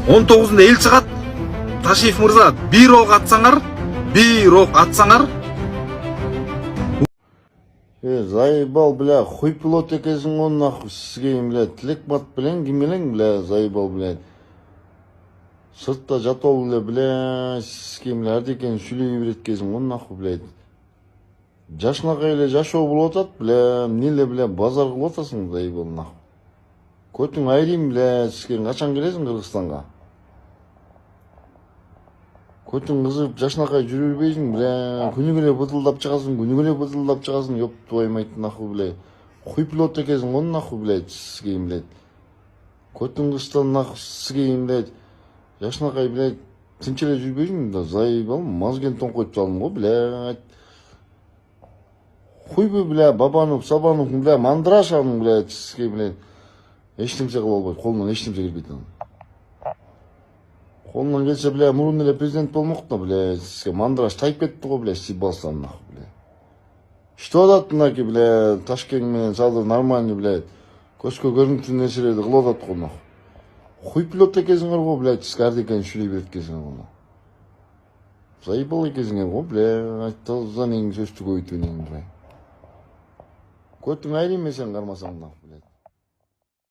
19-ында ел чыгат. Ташиев мырза, бир ок атсаңар. Заебал, бля, хуй пилот екесің он нахуй, сізге, бля, тілек мат білен, кемелен, бля, заебал, бля. Сыртта жатол, бля, сізге, бля, әрдекен сүйлей берет кезің он нахуй, бля. Жашына қайлы жашау бұл отат, бля, неле, бля, базар қыл отасың, заебал, нахуй. Көтің айрим, бля, сізге, қашан келесің Қырғызстанға? Көтің қызып жашнақай жүрер бейсің, бля, күнігіле бұтылдап шығасың, ёп туаймайды, нахуй, бля. Хуй пилот екесің, он нахуй, бля, сізге, бля. Көтің қыстан, нахуй, сізге, бля, жашнақай, бля, тінчеле жүрбейсің, да, заебал, мазген тон қойып салдым ғой, бля. Хуй бы, бля, бабанып, сабанып, бля, мандрашаның, бля, сізге, бля. Ештемсе қыл албайды, қолынан ештемсе келбейді. Қолынан келсе, бля, мұрын еле президент болмақта, бля, сізге мандраш тайып кетті ғой, бля, сибалсан, нахуй, бля. Что дат, наки, бля, Ташкентмен салдыр нормальный, бля, көзге көрінетін нәрселерді қыл одат ғой, нахуй. Хуй пилот екесіңер ғой, бля, сізге әрдекен шүрей берет кезіңер ғой, нахуй. Заебал екесіңер ғой, бля, айтты, занең сөзді көйтуінен, бля. Көтің айрим сен қармасаң, нахуй, бля.